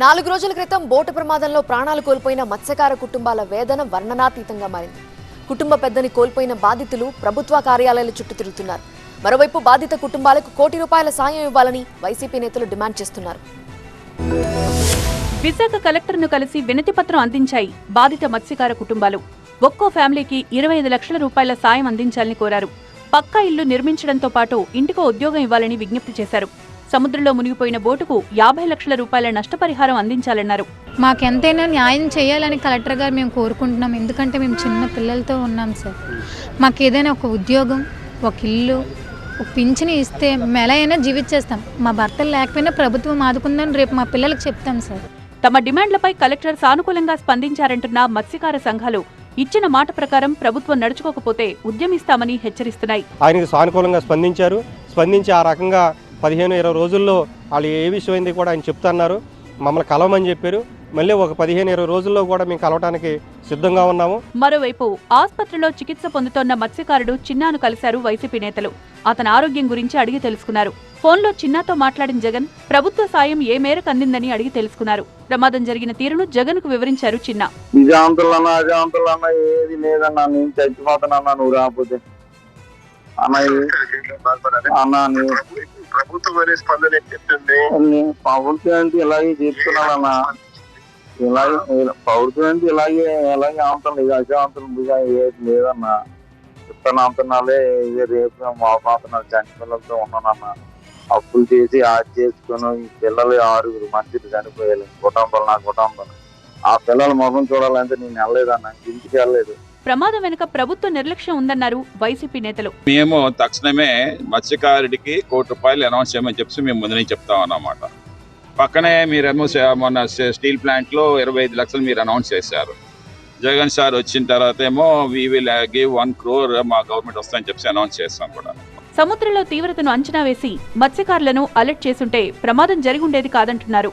4 రోజుల క్రితం బోటు ప్రమాదంలో ప్రాణాలు కోల్పోయిన మత్స్యకార కుటుంబాల వేదన వర్ణనాతీతంగా మారింది. కుటుంబ పెద్దని కోల్పోయిన బాధితులు ప్రభుత్వ కార్యాలయాల చుట్టూ తిరుగుతున్నారు. మరోవైపు బాధిత కుటుంబాలకు ₹1 కోటి సాయం ఇవ్వాలని వైసీపీ నేతలు డిమాండ్ చేస్తున్నారు. విశాఖ కలెక్టర్ను కలిసి వినతి పత్రం అందించాయి బాధిత మత్స్యకార కుటుంబాలు. ఒక్కో ఫ్యామిలీకి ₹25 లక్షల సాయం అందించాలని కోరారు. పక్కా ఇల్లు నిర్మించడంతో పాటు ఇంటికో ఉద్యోగం ఇవ్వాలని విజ్ఞప్తి చేశారు. సముద్రంలో మునిగిపోయిన బోటుకు ₹50 లక్షల నష్టపరిహారం అందించాలన్నారు. మాకెంతైనా న్యాయం చేయాలని కలెక్టర్ గారు మేము కోరుకుంటున్నాం. ఎందుకంటే మేము చిన్న పిల్లలతో ఉన్నాం సార్. మాకు ఏదైనా ఒక ఉద్యోగం, ఒక ఇల్లు, ఒక పింఛని ఇస్తే మేము ఎలా అయినా జీవించేస్తాం. మా భర్తలు లేకపోయినా ప్రభుత్వం ఆదుకుందని రేపు మా పిల్లలకు చెప్తాం సార్. తమ డిమాండ్లపై కలెక్టర్ సానుకూలంగా స్పందించారంటున్న మత్స్యకార సంఘాలు ఇచ్చిన మాట ప్రకారం ప్రభుత్వం నడుచుకోకపోతే ఉద్యమిస్తామని హెచ్చరిస్తున్నాయి. ఆయనకు సానుకూలంగా స్పందించి ఆ రకంగా 15-20 రోజుల్లో వాళ్ళు ఏ విషయమైంది కూడా ఆయన చెప్తున్నారు. మమ్మల్ని కలవమని చెప్పారు. మళ్ళీ ఒక 15-20 రోజుల్లో కూడా మేము కలవడానికి సిద్ధంగా ఉన్నాము. మరోవైపు ఆసుపత్రిలో చికిత్స పొందుతోన్న మత్స్యకారుడు చిన్నాను కలిశారు వైసీపీ నేతలు. అతని ఆరోగ్యం గురించి అడిగి తెలుసుకున్నారు. ఫోన్లో చిన్నాతో మాట్లాడిన జగన్ ప్రభుత్వ సాయం ఏ మేరకు అందిందని అడిగి తెలుసుకున్నారు. ప్రమాదం జరిగిన తీరును జగన్ కు వివరించారు చిన్న. ఏది లేదన్నా, నేను చచ్చిపోతానన్నా నువ్వు రాకపోతే ప్రభుత్వం స్పందన చెప్తుంది. ప్రభుత్వం అంటే ఇలాగే చెప్తున్నానన్నా, ప్రభుత్వం అంటే ఇలాగే ఆంతలు అశాంతులు ఏది లేదన్నా. చెప్తాను అంటున్నాలే, ఇదే రేపు మాట్లాడుతున్నారు. చని పిల్లలతో ఉన్నానన్నా. అప్పులు చేసి ఆది చేసుకుని ఈ పిల్లలు 6 మంచిది చనిపోయాలి. నా కుటుంబం ఆ పిల్లల ముఖం చూడాలంటే నేను వెళ్ళలేదన్నా, ఇంటికి వెళ్ళలేదు. ప్రమాదం వెనుక ప్రభుత్వ నిర్లక్ష్యం ఉందన్నారు వైసీపీ నేతలు. మేము తక్షణమే మత్స్యకారుడికి ₹1 కోటి అనౌన్స్ చేయమని చెప్పి మేము ముందు నుంచి చెప్తా ఉన్నామాట. పక్కనే మీరేమో మొన్న స్టీల్ ప్లాంట్ లో 25 లక్షలు మీరు అనౌన్స్ చేశారు. జగన్ సార్ వచ్చిన తర్వాత ఏమో వి విల్ గివ్ 1 crore మా గవర్నమెంట్ వస్తాయని చెప్పి అనౌన్స్ చేస్తాం కూడా. సముద్రంలో తీవ్రతను అంచనా వేసి మత్స్యకారులను అలర్ట్ చేసుంటే ప్రమాదం జరిగి ఉండేది కాదంటున్నారు.